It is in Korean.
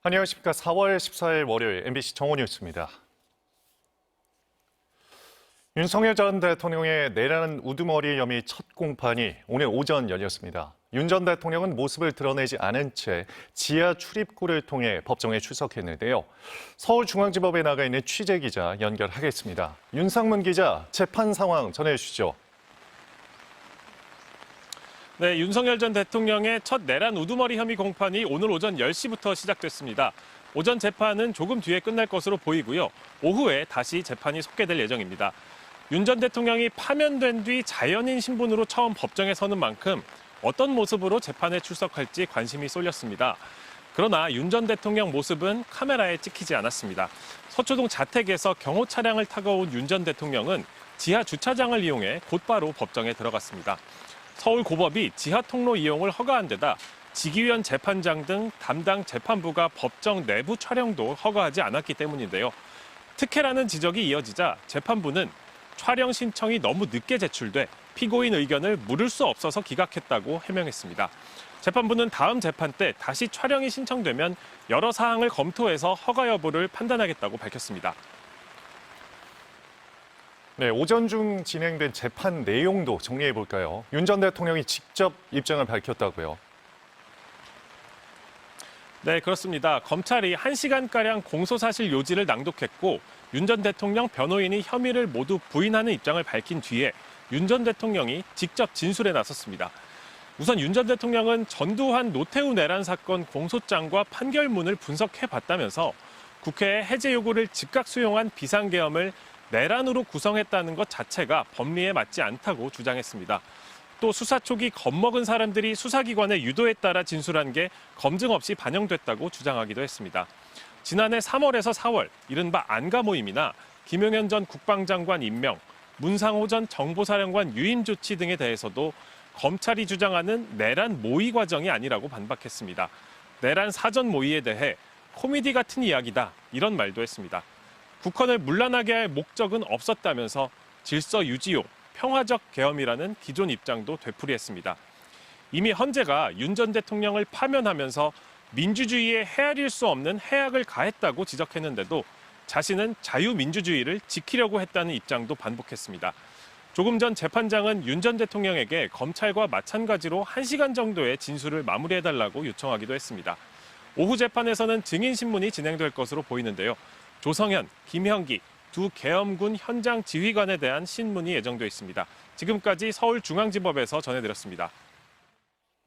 안녕하십니까. 4월 14일 월요일 MBC 정오 뉴스입니다. 윤석열 전 대통령의 내란 우두머리 혐의 첫 공판이 오늘 오전 열렸습니다. 윤 전 대통령은 모습을 드러내지 않은 채 지하 출입구를 통해 법정에 출석했는데요. 서울중앙지법에 나가 있는 취재기자 연결하겠습니다. 윤상문 기자, 재판 상황 전해주시죠. 네, 윤석열 전 대통령의 첫 내란 우두머리 혐의 공판이 오늘 오전 10시부터 시작됐습니다. 오전 재판은 조금 뒤에 끝날 것으로 보이고요. 오후에 다시 재판이 속개될 예정입니다. 윤 전 대통령이 파면된 뒤 자연인 신분으로 처음 법정에 서는 만큼 어떤 모습으로 재판에 출석할지 관심이 쏠렸습니다. 그러나 윤 전 대통령 모습은 카메라에 찍히지 않았습니다. 서초동 자택에서 경호 차량을 타고 온 윤 전 대통령은 지하 주차장을 이용해 곧바로 법정에 들어갔습니다. 서울고법이 지하 통로 이용을 허가한 데다 지기현 재판장 등 담당 재판부가 법정 내부 촬영도 허가하지 않았기 때문인데요. 특혜라는 지적이 이어지자 재판부는 촬영 신청이 너무 늦게 제출돼 피고인 의견을 물을 수 없어서 기각했다고 해명했습니다. 재판부는 다음 재판 때 다시 촬영이 신청되면 여러 사항을 검토해서 허가 여부를 판단하겠다고 밝혔습니다. 네, 오전 중 진행된 재판 내용도 정리해 볼까요? 윤 전 대통령이 직접 입장을 밝혔다고요. 네, 그렇습니다. 검찰이 1시간가량 공소사실 요지를 낭독했고 윤 전 대통령 변호인이 혐의를 모두 부인하는 입장을 밝힌 뒤에 윤 전 대통령이 직접 진술에 나섰습니다. 우선 윤 전 대통령은 전두환 노태우 내란 사건 공소장과 판결문을 분석해봤다면서 국회의 해제 요구를 즉각 수용한 비상계엄을 내란으로 구성했다는 것 자체가 법리에 맞지 않다고 주장했습니다. 또 수사 초기 겁먹은 사람들이 수사기관의 유도에 따라 진술한 게 검증 없이 반영됐다고 주장하기도 했습니다. 지난해 3월에서 4월 이른바 안가 모임이나 김용현 전 국방장관 임명, 문상호 전 정보사령관 유임 조치 등에 대해서도 검찰이 주장하는 내란 모의 과정이 아니라고 반박했습니다. 내란 사전 모의에 대해 코미디 같은 이야기다 이런 말도 했습니다. 국헌을 문란하게 할 목적은 없었다면서 질서 유지요, 평화적 계엄이라는 기존 입장도 되풀이했습니다. 이미 헌재가 윤 전 대통령을 파면하면서 민주주의에 헤아릴 수 없는 해악을 가했다고 지적했는데도 자신은 자유민주주의를 지키려고 했다는 입장도 반복했습니다. 조금 전 재판장은 윤 전 대통령에게 검찰과 마찬가지로 1시간 정도의 진술을 마무리해달라고 요청하기도 했습니다. 오후 재판에서는 증인신문이 진행될 것으로 보이는데요. 조성현, 김형기 두 계엄군 현장 지휘관에 대한 신문이 예정돼 있습니다. 지금까지 서울중앙지법에서 전해드렸습니다.